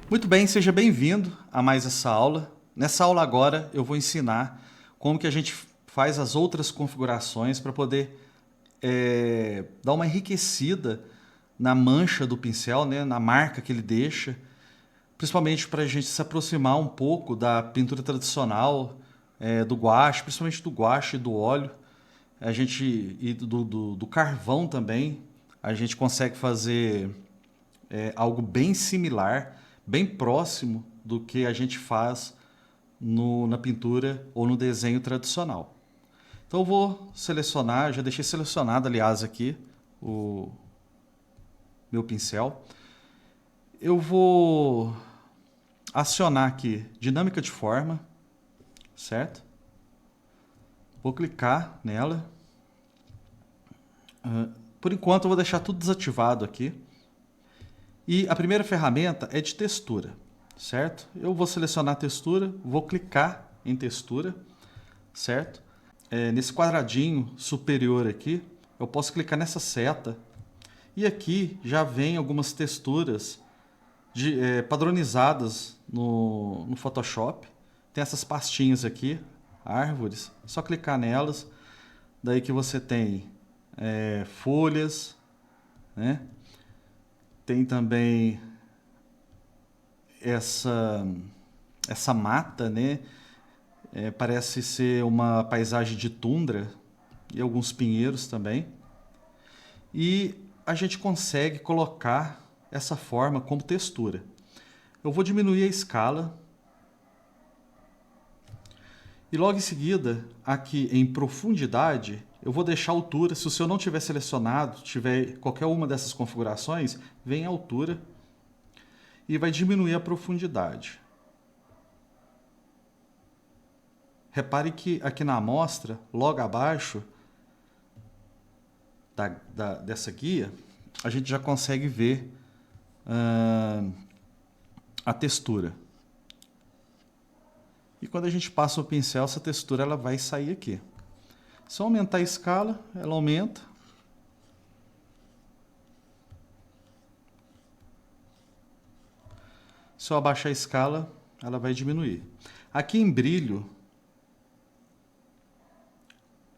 Muito bem, seja bem-vindo a mais essa aula. Nessa aula agora eu vou ensinar como que a gente faz as outras configurações para poder dar uma enriquecida na mancha do pincel, né, na marca que ele deixa, principalmente para a gente se aproximar um pouco da pintura tradicional, do guache, principalmente do guache e do óleo. A gente e do carvão também. A gente consegue fazer algo bem similar, bem próximo do que a gente faz na pintura ou no desenho tradicional. Então eu vou selecionar, já deixei selecionado, aliás, aqui o meu pincel. Eu vou acionar aqui dinâmica de forma, certo? Vou clicar nela. Por enquanto eu vou deixar tudo desativado aqui. E a primeira ferramenta é de textura, certo? Eu vou selecionar a textura, vou clicar em textura, certo? Nesse quadradinho superior aqui, eu posso clicar nessa seta e aqui já vem algumas texturas padronizadas no Photoshop. Tem essas pastinhas aqui, árvores, só clicar nelas, daí que você tem folhas, né? Tem também essa mata, né? Parece ser uma paisagem de tundra e alguns pinheiros também. E a gente consegue colocar essa forma como textura. Eu vou diminuir a escala. E logo em seguida, aqui em profundidade, eu vou deixar a altura. Se o seu não tiver selecionado, tiver qualquer uma dessas configurações, vem a altura e vai diminuir a profundidade. Repare que aqui na amostra, logo abaixo dessa guia, a gente já consegue ver a textura. E quando a gente passa o pincel, essa textura ela vai sair aqui. Se eu aumentar a escala, ela aumenta. Se eu abaixar a escala, ela vai diminuir. Aqui em brilho,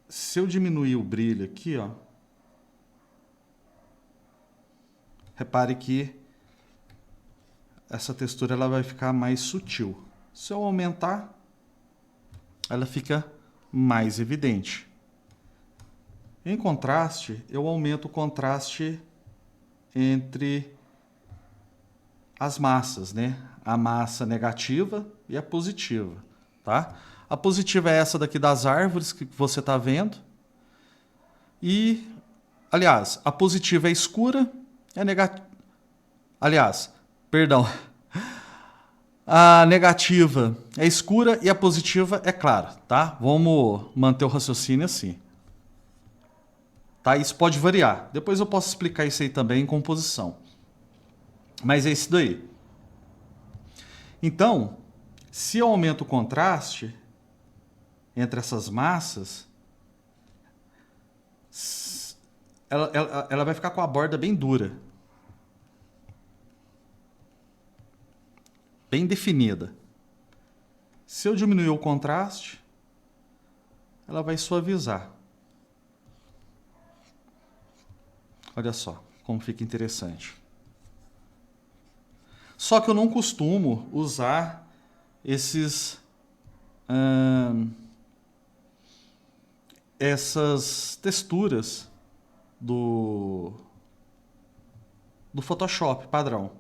se eu diminuir o brilho aqui, ó, repare que essa textura ela vai ficar mais sutil. Se eu aumentar, ela fica mais evidente. Em contraste, eu aumento o contraste entre as massas, né? A massa negativa e a positiva, tá? A positiva é essa daqui das árvores que você está vendo. E, aliás, a positiva é escura, é negativa. Aliás, perdão. A negativa é escura e a positiva é clara, tá? Vamos manter o raciocínio assim. Tá? Isso pode variar. Depois eu posso explicar isso aí também em composição. Mas é isso daí. Então, se eu aumento o contraste entre essas massas, ela vai ficar com a borda bem dura. Bem definida. Se eu diminuir o contraste, ela vai suavizar. Olha só como fica interessante. Só que eu não costumo usar essas texturas do Photoshop padrão.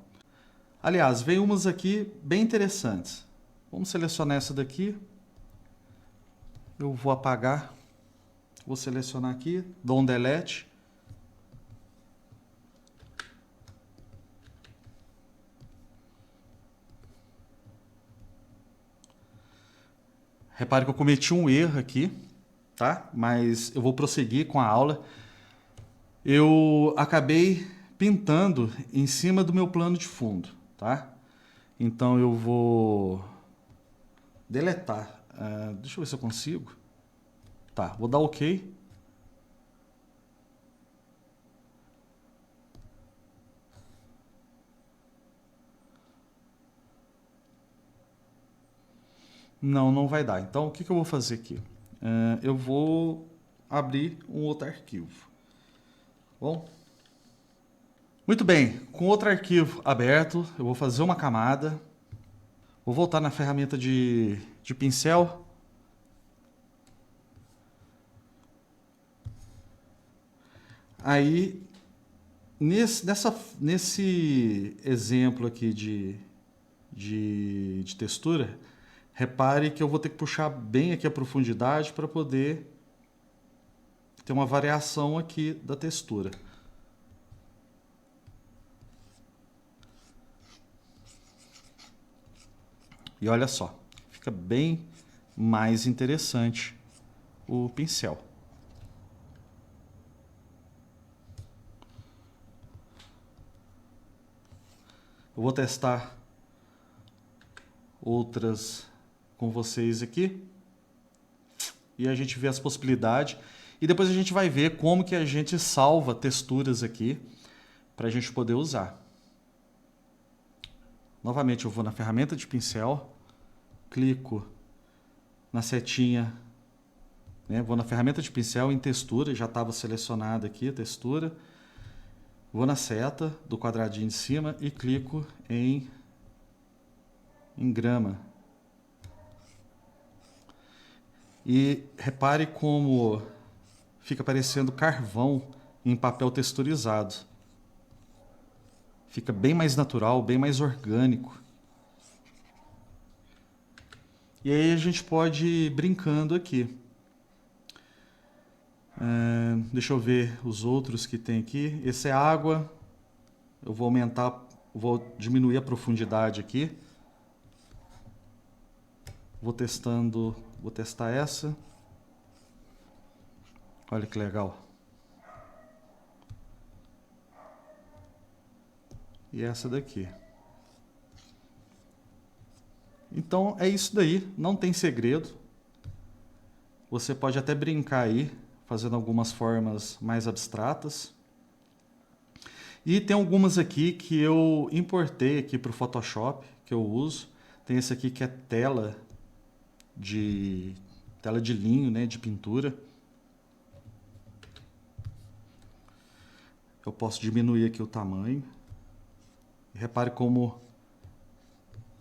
Aliás, veio umas aqui bem interessantes. Vamos selecionar essa daqui. Eu vou apagar. Vou selecionar aqui, dou um delete. Repare que eu cometi um erro aqui, tá? Mas eu vou prosseguir com a aula. Eu acabei pintando em cima do meu plano de fundo, tá? Então eu vou deletar. Deixa eu ver se eu consigo. Tá, vou dar OK. Não, não vai dar. Então, o que eu vou fazer aqui? Eu vou abrir um outro arquivo. Bom, muito bem. Com outro arquivo aberto, eu vou fazer uma camada. Vou voltar na ferramenta de pincel. Aí, nesse exemplo aqui de textura, repare que eu vou ter que puxar bem aqui a profundidade para poder ter uma variação aqui da textura. E olha só, fica bem mais interessante o pincel. Eu vou testar outras com vocês aqui e a gente vê as possibilidades e depois a gente vai ver como que a gente salva texturas aqui para a gente poder usar. Novamente eu vou na ferramenta de pincel, clico na setinha, né? Vou na ferramenta de pincel em textura, já estava selecionada aqui a textura. Vou na seta do quadradinho de cima e clico em grama. E repare como fica parecendo carvão em papel texturizado. Fica bem mais natural, bem mais orgânico. E aí a gente pode ir brincando aqui. Deixa eu ver os outros que tem aqui. Esse é água. Eu vou aumentar, vou diminuir a profundidade aqui. Vou testar essa. Olha que legal. E essa daqui. Então é isso daí, não tem segredo. Você pode até brincar aí, fazendo algumas formas mais abstratas. E tem algumas aqui que eu importei aqui para o Photoshop, que eu uso. Tem esse aqui que é tela de linho, né, de pintura. Eu posso diminuir aqui o tamanho. Repare como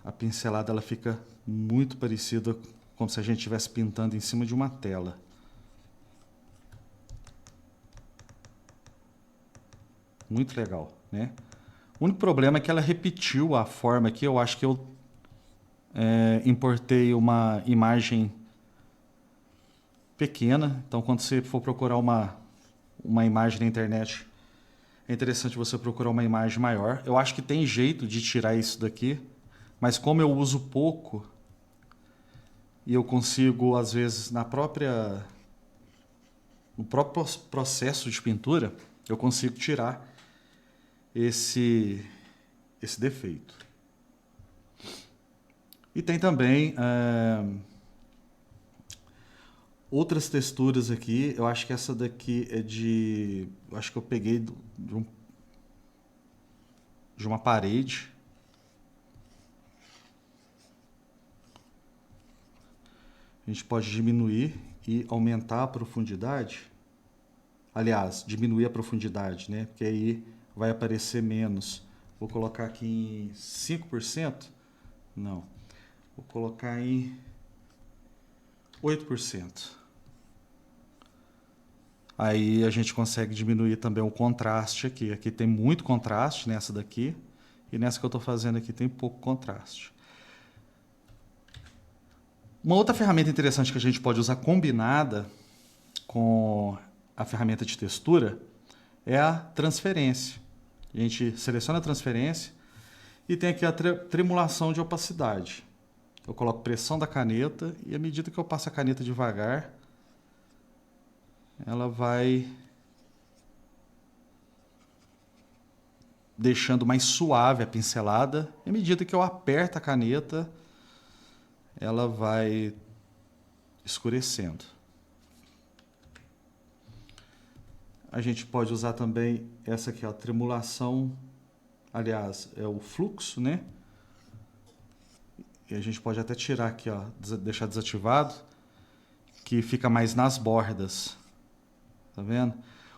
a pincelada ela fica muito parecida, como se a gente estivesse pintando em cima de uma tela. Muito legal, né? O único problema é que ela repetiu a forma aqui. Eu acho que eu importei uma imagem pequena. Então, quando você for procurar uma imagem na internet, é interessante você procurar uma imagem maior. Eu acho que tem jeito de tirar isso daqui, mas como eu uso pouco e eu consigo, às vezes, no próprio processo de pintura, eu consigo tirar esse defeito. E tem também outras texturas aqui. Eu acho que essa daqui é eu acho que eu peguei de uma parede. A gente pode diminuir e aumentar a profundidade. Aliás, diminuir a profundidade, né? Porque aí vai aparecer menos. Vou colocar aqui em 5%? Não. Vou colocar em 8%. Aí a gente consegue diminuir também o contraste aqui. Aqui tem muito contraste nessa daqui. E nessa que eu estou fazendo aqui tem pouco contraste. Uma outra ferramenta interessante que a gente pode usar combinada com a ferramenta de textura é a transferência. A gente seleciona a transferência e tem aqui a tremulação de opacidade. Eu coloco pressão da caneta e à medida que eu passo a caneta devagar, ela vai deixando mais suave a pincelada. E à medida que eu aperto a caneta, ela vai escurecendo. A gente pode usar também essa aqui, a tremulação, aliás, é o fluxo, né? E a gente pode até tirar aqui, ó, deixar desativado, que fica mais nas bordas. Tá vendo?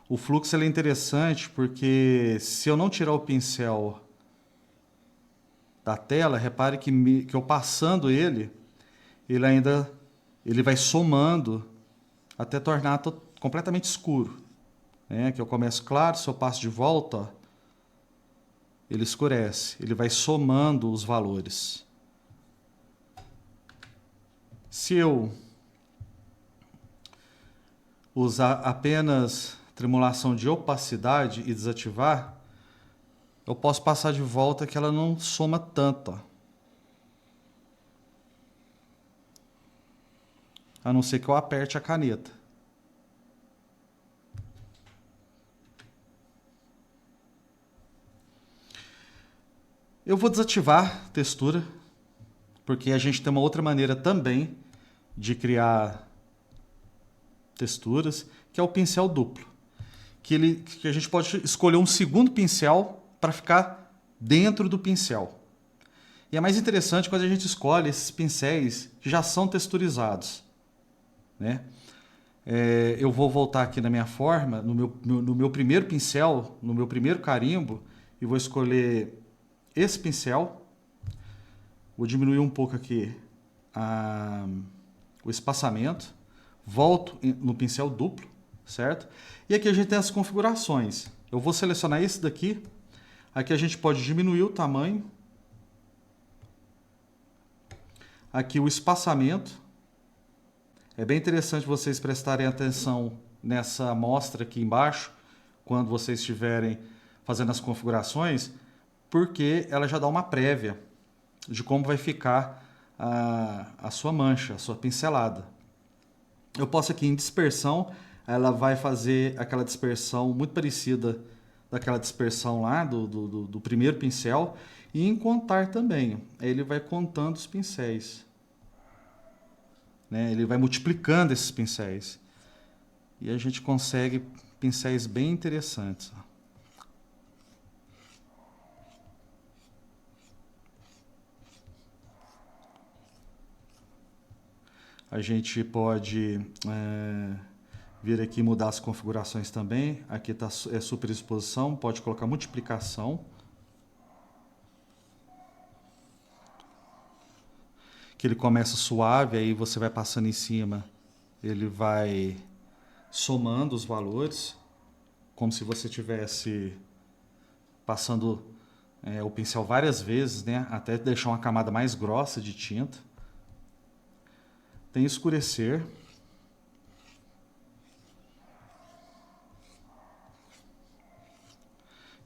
O fluxo ele é interessante porque se eu não tirar o pincel da tela, repare que eu passando ele, ele vai somando até tornar completamente escuro. Né? Que eu começo claro, se eu passo de volta, ó, ele escurece. Ele vai somando os valores. Se eu usar apenas tremulação de opacidade e desativar, eu posso passar de volta que ela não soma tanto, ó. A não ser que eu aperte a caneta. Eu vou desativar textura, porque a gente tem uma outra maneira também de criar texturas, que é o pincel duplo. Que a gente pode escolher um segundo pincel para ficar dentro do pincel. E é mais interessante quando a gente escolhe esses pincéis que já são texturizados. Né? Eu vou voltar aqui na minha forma, no meu primeiro pincel, no meu primeiro carimbo, e vou escolher esse pincel. Vou diminuir um pouco aqui o espaçamento. Volto no pincel duplo, certo? E aqui a gente tem as configurações. Eu vou selecionar esse daqui. Aqui a gente pode diminuir o tamanho. Aqui o espaçamento. É bem interessante vocês prestarem atenção nessa amostra aqui embaixo, quando vocês estiverem fazendo as configurações, porque ela já dá uma prévia de como vai ficar a sua mancha, a sua pincelada. Eu posso aqui em dispersão, ela vai fazer aquela dispersão muito parecida daquela dispersão lá do primeiro pincel, e em contar também. Ele vai contando os pincéis. Né? Ele vai multiplicando esses pincéis. E a gente consegue pincéis bem interessantes. A gente pode vir aqui e mudar as configurações também. Aqui está superexposição, pode colocar multiplicação. Que ele começa suave, aí você vai passando em cima, ele vai somando os valores, como se você estivesse passando o pincel várias vezes, né, até deixar uma camada mais grossa de tinta. Tem escurecer.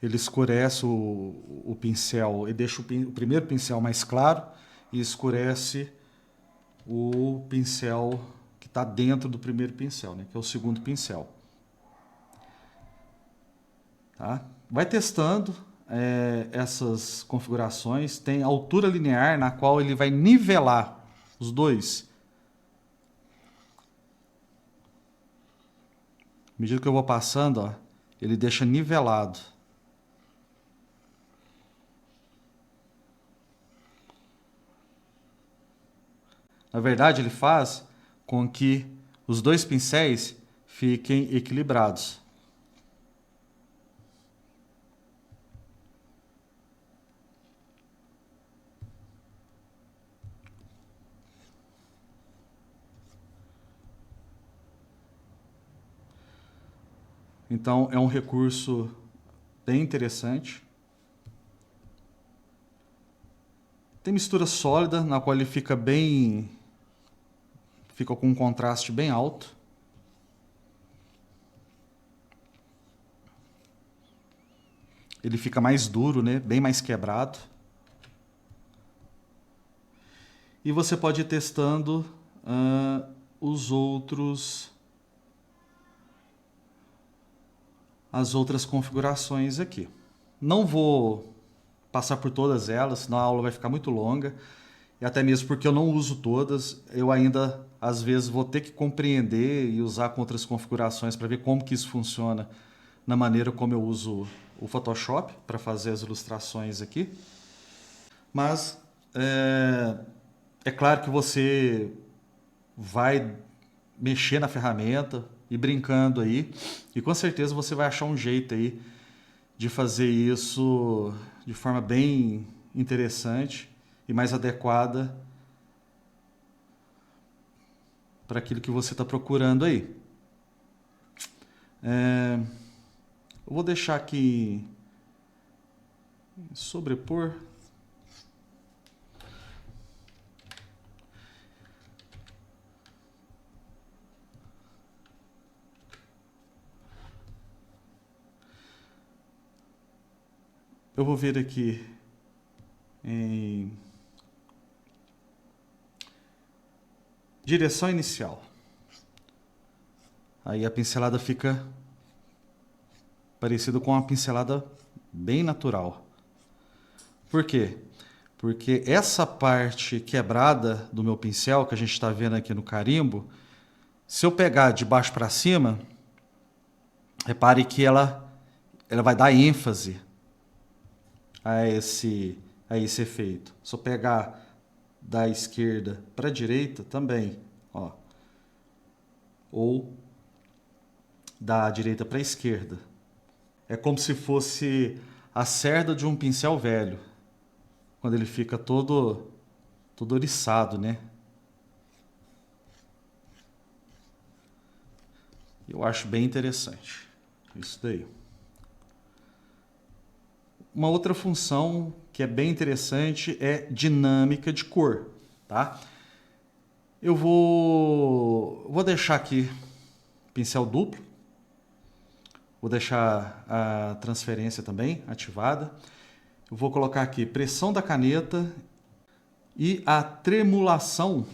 Ele escurece o pincel e deixa o primeiro pincel mais claro e escurece o pincel que está dentro do primeiro pincel, né, que é o segundo pincel. Tá? Vai testando essas configurações. Tem altura linear, na qual ele vai nivelar os dois. À medida que eu vou passando, ó, ele deixa nivelado. Na verdade, ele faz com que os dois pincéis fiquem equilibrados. Então, é um recurso bem interessante. Tem mistura sólida, na qual ele fica com um contraste bem alto. Ele fica mais duro, né? Bem mais quebrado. E você pode ir testando as outras configurações aqui. Não vou passar por todas elas, senão a aula vai ficar muito longa. E até mesmo porque eu não uso todas, eu ainda, às vezes, vou ter que compreender e usar com outras configurações para ver como que isso funciona na maneira como eu uso o Photoshop para fazer as ilustrações aqui. Mas É claro que você vai mexer na ferramenta e brincando aí, e com certeza você vai achar um jeito aí de fazer isso de forma bem interessante e mais adequada para aquilo que você está procurando aí. Eu vou deixar aqui sobrepor. Eu vou ver aqui em direção inicial. Aí a pincelada fica parecida com uma pincelada bem natural. Por quê? Porque essa parte quebrada do meu pincel, que a gente está vendo aqui no carimbo, se eu pegar de baixo para cima, repare que ela vai dar ênfase a esse efeito. Se eu pegar da esquerda para a direita, também, ó. Ou da direita para a esquerda. É como se fosse a cerda de um pincel velho, quando ele fica todo oriçado, né? Eu acho bem interessante isso daí. Uma outra função que é bem interessante é dinâmica de cor, tá? Eu vou deixar aqui pincel duplo, vou deixar a transferência também ativada. Eu vou colocar aqui pressão da caneta e a tremulação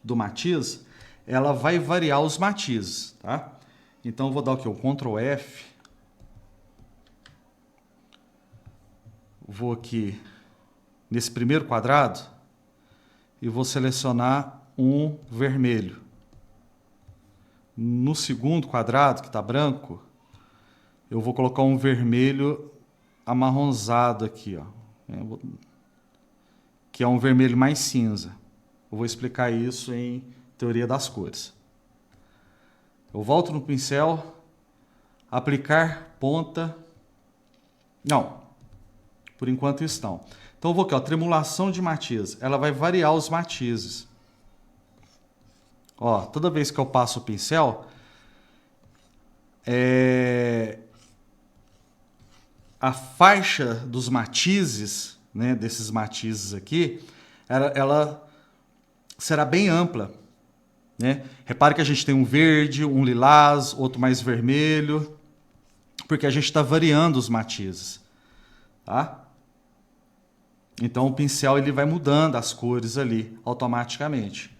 do matiz, ela vai variar os matizes, tá? Então eu vou dar o que? O Ctrl F. Vou aqui nesse primeiro quadrado e vou selecionar um vermelho. No segundo quadrado, que está branco, eu vou colocar um vermelho amarronzado aqui, ó, que é um vermelho mais cinza. Eu vou explicar isso em teoria das cores. Eu volto no pincel, aplicar ponta. Não, por enquanto estão. Então eu vou aqui, ó, tremulação de matiz. Ela vai variar os matizes. Ó, toda vez que eu passo o pincel, a faixa dos matizes, né, desses matizes aqui, ela será bem ampla, né? Repare que a gente tem um verde, um lilás, outro mais vermelho, porque a gente está variando os matizes, tá? Então o pincel ele vai mudando as cores ali automaticamente.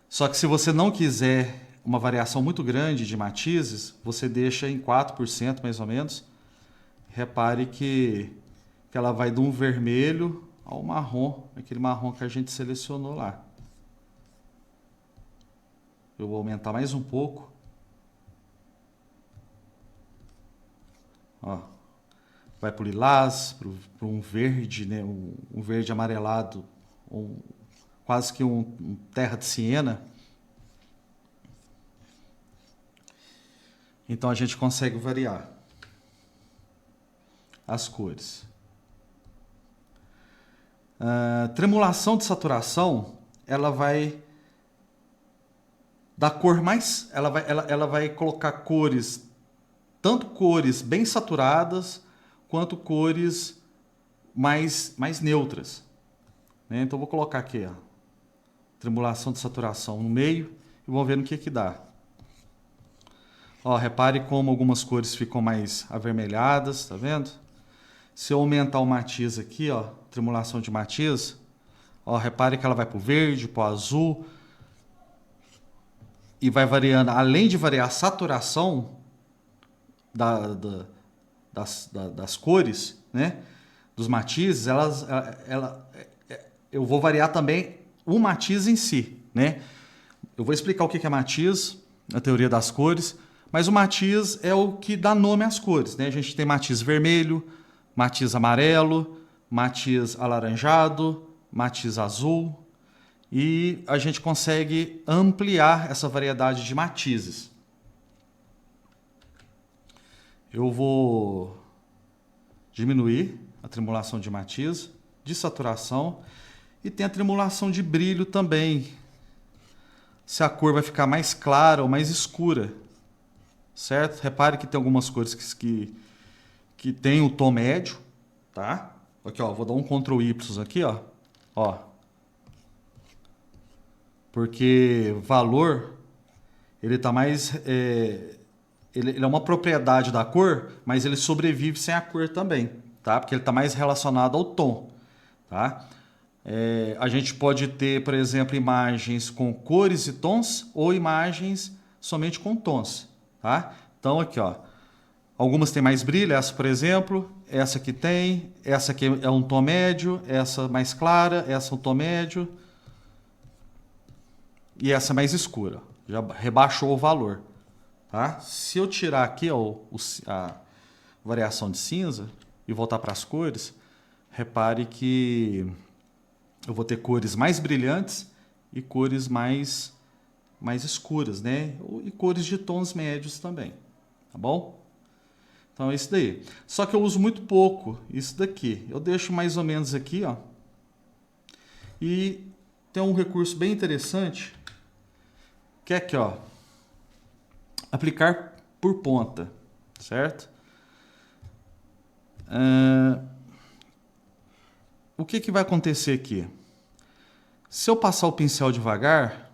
Só que se você não quiser uma variação muito grande de matizes, você deixa em 4% mais ou menos. Repare que ela vai de um vermelho ao marrom, aquele marrom que a gente selecionou lá. Eu vou aumentar mais um pouco. Ó, vai para o lilás, para um verde, né? Um verde amarelado, quase que um terra de siena. Então a gente consegue variar as cores. Tremulação de saturação, ela vai dar cor mais, ela vai colocar cores, tanto cores bem saturadas quanto cores mais neutras, né? Então vou colocar aqui, ó, tremulação de saturação no meio e vamos ver no que dá. Ó, repare como algumas cores ficam mais avermelhadas, tá vendo? Se eu aumentar o matiz aqui, ó, tremulação de matiz, ó, repare que ela vai para o verde, para o azul, e vai variando, além de variar a saturação das cores, né, dos matizes, eu vou variar também o matiz em si, né? Eu vou explicar o que é matiz, na teoria das cores, mas o matiz é o que dá nome às cores, né? A gente tem matiz vermelho, matiz amarelo, matiz alaranjado, matiz azul. e a gente consegue ampliar essa variedade de matizes. Eu vou diminuir a tremulação de matiz, de saturação, e tem a tremulação de brilho também. Se a cor vai ficar mais clara ou mais escura, certo? Repare que tem algumas cores que tem o tom médio, tá? Aqui, ó, vou dar um Ctrl Y aqui, ó. Porque valor, ele tá mais... ele é uma propriedade da cor, mas ele sobrevive sem a cor também, tá? Porque ele está mais relacionado ao tom, tá? A gente pode ter, por exemplo, imagens com cores e tons ou imagens somente com tons, tá? Então aqui, ó, algumas têm mais brilho, essa, por exemplo, essa aqui tem, essa aqui é um tom médio, essa mais clara, essa é um tom médio e essa mais escura. Já rebaixou o valor. Tá? Se eu tirar aqui a variação de cinza e voltar para as cores, repare que eu vou ter cores mais brilhantes e cores mais escuras, né? E cores de tons médios também, tá bom? Então é isso daí. Só que eu uso muito pouco isso daqui. Eu deixo mais ou menos aqui, ó. E tem um recurso bem interessante, que é aqui, ó. Aplicar por ponta, certo? O que vai acontecer aqui? Se eu passar o pincel devagar,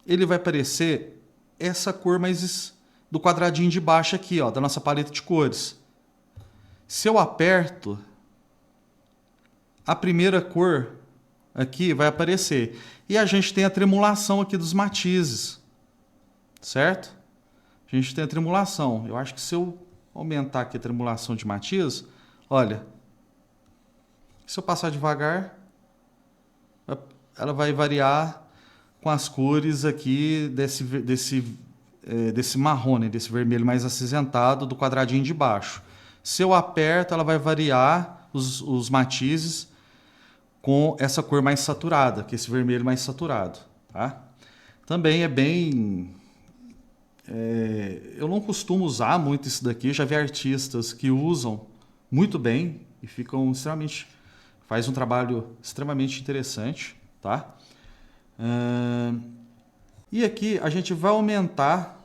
ele vai parecer essa cor mais do quadradinho de baixo aqui, ó, da nossa paleta de cores. Se eu aperto, a primeira cor aqui vai aparecer. E a gente tem a tremulação aqui dos matizes, certo? A gente tem a tremulação. Eu acho que se eu aumentar aqui a tremulação de matiz, olha, se eu passar devagar, ela vai variar com as cores aqui desse marrom, né, desse vermelho mais acinzentado do quadradinho de baixo. Se eu aperto, ela vai variar os matizes com essa cor mais saturada, que é esse vermelho mais saturado, tá? Também é bem... eu não costumo usar muito isso daqui, já vi artistas que usam muito bem e ficam extremamente... faz um trabalho extremamente interessante, tá? E aqui a gente vai aumentar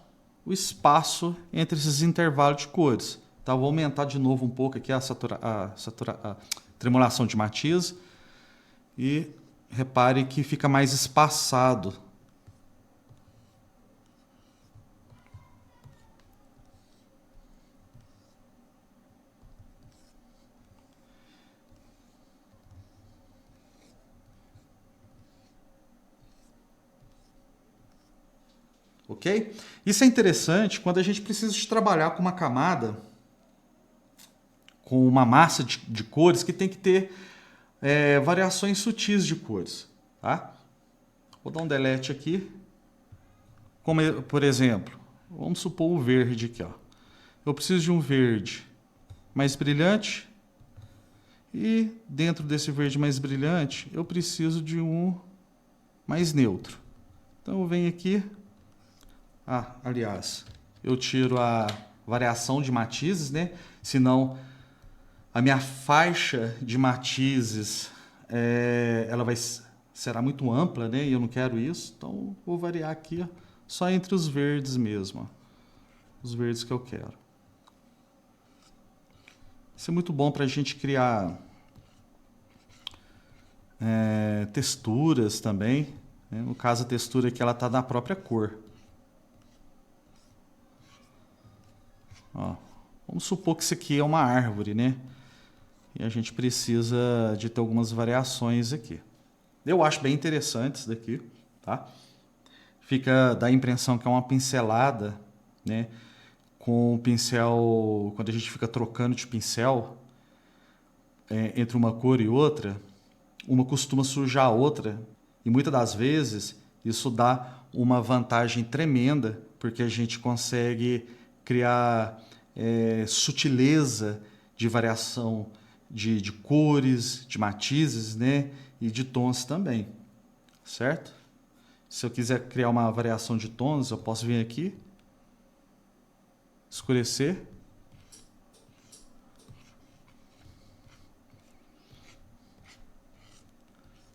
o espaço entre esses intervalos de cores, tá? Vou aumentar de novo um pouco aqui a tremulação de matiz e repare que fica mais espaçado. Ok? Isso é interessante quando a gente precisa de trabalhar com uma camada, com uma massa de cores que tem que ter variações sutis de cores. Tá? Vou dar um delete aqui. Como, por exemplo, vamos supor o verde aqui. Ó. Eu preciso de um verde mais brilhante e dentro desse verde mais brilhante eu preciso de um mais neutro. Então eu venho aqui... aliás, eu tiro a variação de matizes, né? Senão a minha faixa de matizes será muito ampla, né? E eu não quero isso. Então vou variar aqui, ó, só entre os verdes mesmo, ó, os verdes que eu quero. Isso é muito bom para a gente criar texturas também, né? No caso, a textura aqui ela está na própria cor. Ó, vamos supor que isso aqui é uma árvore, né? E a gente precisa de ter algumas variações aqui. Eu acho bem interessante isso daqui, tá? Dá a impressão que é uma pincelada, né? Com o pincel, quando a gente fica trocando de pincel entre uma cor e outra, uma costuma sujar a outra. E muitas das vezes isso dá uma vantagem tremenda, porque a gente consegue criar sutileza de variação de cores, de matizes, né? E de tons também. certo? Se eu quiser criar uma variação de tons, eu posso vir aqui, escurecer.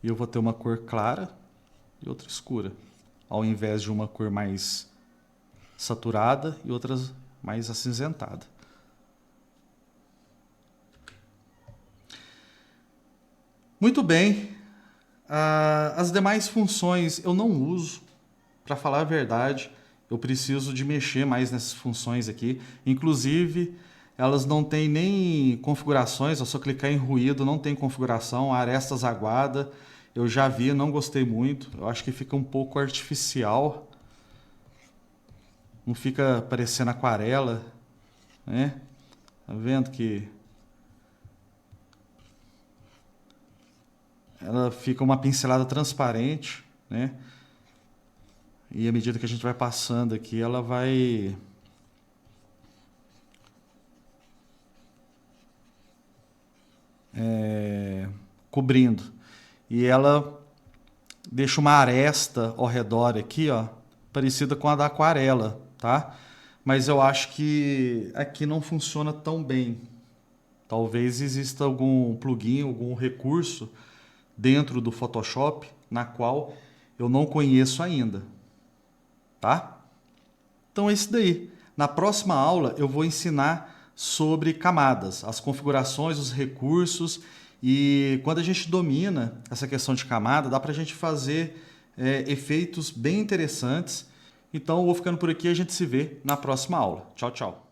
E eu vou ter uma cor clara e outra escura, ao invés de uma cor mais saturada e outras mais acinzentada. Muito bem. As demais funções eu não uso, para falar a verdade. Eu preciso de mexer mais nessas funções aqui. Inclusive, elas não têm nem configurações. Eu só clicar em ruído, não tem configuração. Arestas aguada, eu já vi, não gostei muito. Eu acho que fica um pouco artificial. Não fica parecendo aquarela, né? Tá vendo que ela fica uma pincelada transparente, né? E à medida que a gente vai passando aqui, ela vai cobrindo. E ela deixa uma aresta ao redor aqui, ó, parecida com a da aquarela, tá? Mas eu acho que aqui não funciona tão bem. Talvez exista algum plugin, algum recurso dentro do Photoshop na qual eu não conheço ainda, tá? Então é isso daí. Na próxima aula eu vou ensinar sobre camadas, as configurações, os recursos, e quando a gente domina essa questão de camada, dá para a gente fazer efeitos bem interessantes. Então eu vou ficando por aqui, a gente se vê na próxima aula. Tchau, tchau.